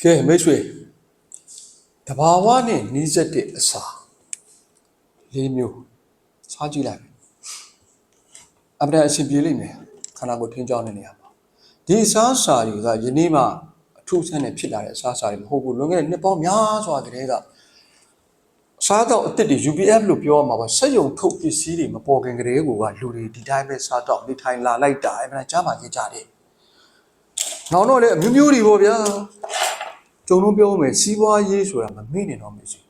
ကဲမိတ်ဆွေတဘာဝနဲ့နီးစပ်တဲ့အစာ၄မျိုးစားကြည့်လိုက်အပဒါအရှင်ပြေးလိမ့်မယ်ခန္ဓာကိုယ်ထင်းကြောင်းတဲ့နေရာမှာဒီအစားအစာတွေကယနေ့မှအထူးဆန်းနဲ့ဖြစ်လာတဲ့အစားအစာတွေမဟုတ်ဘူးလွန်ခဲ့တဲ့နှစ်ပေါင်းများစွာကတည်းကစားတော့အစ်စ်တွေ UPF လို့ပြောရမှာပါစက်ယုံထုတ်ပစ္စည်းတွေမပေါ်ခင်ကတည်းကလူတွေဒီတိုင်းပဲစားတော့နေထိုင်လာလိုက်တာအပဒါကြားမှကြတယ်နောက်တော့လေအမျိုးမျိုးတွေပေါ့ဗျာကျုံလုံးပြောမယ်စီးပွားရေးဆိုတာမမေ့နေတော့မရှိ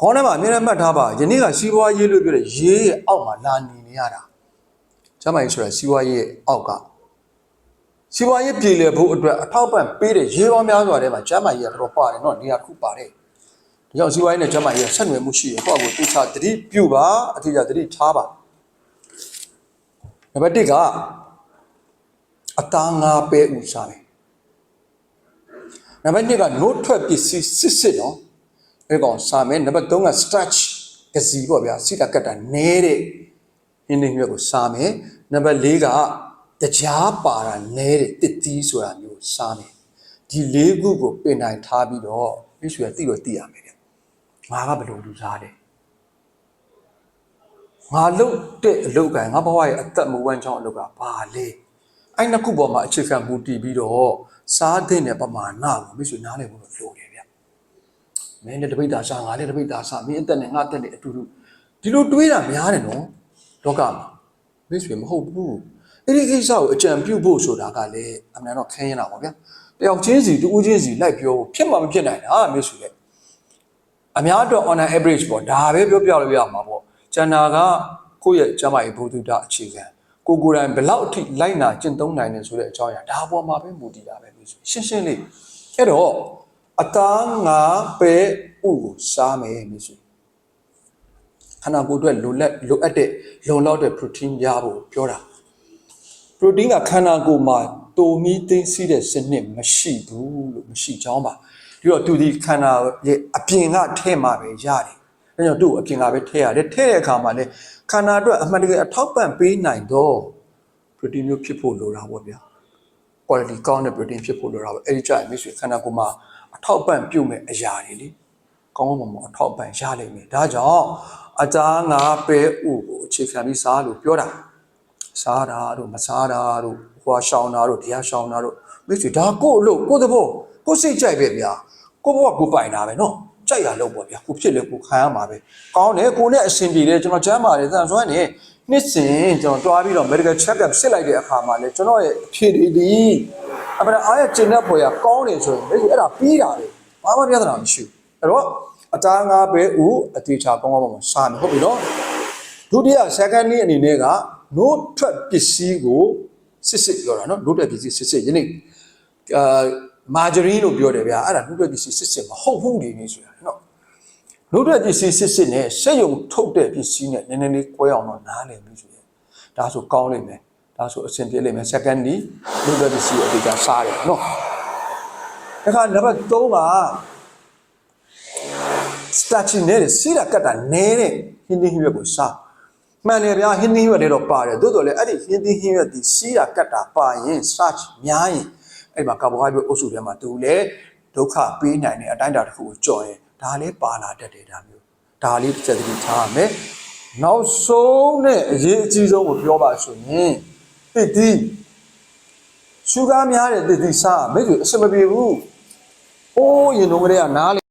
ခေါင်းထဲမှာအမြဲတမ်းမှတ်ထားပါယနေ့ကစီးပွားရေးလို့ပြောတဲ့ရေးရဲ့အောက်မှာလာနေရတာကျမကြီးဆိုတာစီးပွားရေးအောက်ကစီးပွားရေးပြည်လည်ဖို့အတွက်အထောက်ပံ့ပေးတဲ့ရေးပေါင်းများစွာထဲမှာကျမကြီးကတော့ပါတယ်နော်နေရာတစ်ခုပါတယ်ဒါကြောင့်စီးပွားရေးနဲ့ကျမကြီးဆက်နွယ်မှုရှိရကိုယ့်ကိုသိချသတိပြုပါအထူးသတိထားပါနံပါတ်1ကအသားငါးပဲဥစားတယ်နံပါတ်2က note ထွက်ပစ္စည်းစစ်နော်အဲ့ကောင်စားမယ်နံပါတ်3က starch ကစီပေါ့ဗျာစိတကတ်တာနဲတဲ့ဟင်းနေရွက်ကိုစားမယ်နံပါတ်4ကတရားပါတာနဲတဲ့တစ်သီးဆိုတာမျိုးစားမယ်ဒီ၄ခုကိုပင်နိုင်ထားပြီးတော့မိဆွေကသိတော့သိရမယ်ဗျငါကဘယ်လိုလူစားလဲငါလုပ်တဲ့အလုပ်ကငါဘဝရဲ့အသက်မူဝမ်းချောင်းအလုပ်ကဘာလဲအဲ့နှစ်ခုပေါ်မှာအခြေခံမူတည်ပြီးတော့စားတဲ့ပမာဏကိုမိတ်ဆွေနားလည်ဖို့လိုတယ်ဗျမင်းနဲ့တပိတ်တာစားငါလည်းတပိတ်တာစားမင်းအသက်နဲ့ငါအသက်နဲ့အတူတူဒီလိုတွေးတာများတယ်နော်လောကမှာမိတ်ဆွေမဟုတ်ဘူးအဲ့ဒီကိစ္စကိုအကြံပြုဖို့ဆိုတာကလည်းအမှန်တော့ခင်းရတာပေါ့ဗျာတယောက်ချင်းစီတူဦးချင်းစီလိုက်ပြောဖို့ဖြစ်မှမဖြစ်နိုင်တာမိတ်ဆွေလေအများတော့ on an average ပေါ့ဒါပဲပြောပြလို့ရမှာပေါ့ကျန်တာကကိုယ့်ရဲ့ကျမရဲ့ဘုဒ္ဓတာအခြေခံကိုယ်တိုင်ဘလောက်အထိလိုက်နာကျင့်သုံးနိုင်တယ်ဆိုတဲ့အကြောင်းအရာဒါပေါ်မှာပဲမူတည်တာပဲလို့ရှင်းရှင်းလေးအဲ့တော့အသားငါပဲဥကိုစားမယ်လို့ဆိုခန္ဓာကိုယ်အတွက်လိုအပ်တဲ့လုံလောက်တဲ့ protein ရဖို့ပြောတာ protein ကခန္ဓာကိုယ်မှာတုံမီသိသိတဲ့စနစ်မရှိဘူးလို့မရှိကြောင်းပါပြီးတော့သူဒီခန္ဓာရဲ့အပြင်ကထဲမှာပဲရတယ်ဒါကြောင့်သူ့အပြင်ကပဲထဲရတယ်ထဲတဲ့အခါမှာလည်းခန္ဓာအတွက်အမှန်တကယ်အထောက်ပံ့ပေးနိုင်တော့ protein မျိုးဖြစ်ဖို့လိုတာပေါ့ဗျာ quality ကောင်းတဲ့ protein ဖြစ်ဖို့လိုတာပေါ့အဲ့ဒီကြရင်မိတ်ဆွေခန္ဓာကိုယ်မှာအထောက်ပံ့ပြုမဲ့အရာတွေလေကောင်းကောင်းမွန်မွန်အထောက်ပံ့ရလိမ့်မယ်ဒါကြောင့်အသားငါပဲဥကိုအခြေခံပြီးစားလို့ပြောတာစားတာတို့မစားတာတို့ဟွာရှောင်တာတို့တရားရှောင်တာတို့မိတ်ဆွေဒါကိုယ့်လို့ကိုယ့်သဘောကိုယ်စိတ်ကြိုက်ပဲဗျာကိုယ့်ဘဝကိုပိုင်တာပဲနော်ကြိုက်ရလို့ပေါ့ဗျာကိုဖြစ်လေကိုခံရမှာပဲကောင်းတယ်ကိုနဲ့အဆင်ပြေတယ်ကျွန်တော်ချမ်းပါတယ်သန်စွမ်းနေနှစ်စဉ်ကျွန်တော်တွားပြီးတော့ medical check up စစ်လိုက်တဲ့အခါမှာလဲကျွန်တော်ရဲ့အဖြေတွေဒီအပဒါအားရကျင်တဲ့ဖွယ်ကကောင်းတယ်ဆိုရင်အဲ့ဒါပြီးတာပဲဘာမှပြဿနာမရှိဘူးအဲ့တော့အသားငါပဲဥအသေးချာကောင်းကောင်းမွန်စားမယ်ဟုတ်ပြီနော်ဒုတိယ second နေ့အနေနဲ့က note ထွက်ပစ္စည်းကိုစစ်ပြောတာနော် note ထွက်ပစ္စည်းစစ်ယနေ့margarine လို့ပြောတယ်ဗျာအဲ့ဒါ note ထွက်ပစ္စည်းစစ်မဟုတ်ဘူးဒီနေ့ဆိုတာနော် note ထွက်ပစ္စည်းစစ်နဲ့စက်ယုံထုတ်တဲ့ပစ္စည်းနဲ့နည်းနည်းလေးကွဲအောင်တော့နားလည်ပြီဆိုရင်ဒါဆိုကောင်းလိမ့်မယ်ဒါဆိုအဆင်ပြေလိမ့်မယ် second နေ့ note ထွက်ပစ္စည်းအသေးချာစားတယ်နော်ဒါကနံပါတ်3က starch နဲ့စီးတာကတ်တာနဲတဲ့ဟင်းသီးဟင်းရွက်ကိုစားမှန်တယ်ဗျာဟင်းသီးဟင်းရွက်တွေတော့ပါတယ်သို့တော်လည်းအဲ့ဒီဟင်းသီးဟင်းရွက်ဒီစီးတာကတ်တာပါရင် starch များရင်အဲ့မှာကာဗိုဟိုက်ဒရိတ်အုပ်စုထဲမှာသူလည်းဒုက္ခပေးနိုင်တဲ့အတိုင်းအတာတစ်ခုကိုကြော်ရင်ဒါလည်းပါလာတတ်တယ်ဒါမျိုးဒါလေးတစ်ချက်သတိထားရမယ်နောက်ဆုံးနဲ့အရေးအကြီးဆုံးကိုပြောပါဆိုရင်တစ်သီးရှုဂါများတဲ့တစ်သီးစားမိတ်ဆွေအဆင်မပြေဘူးအိုးရင်တော့ကလေးကနား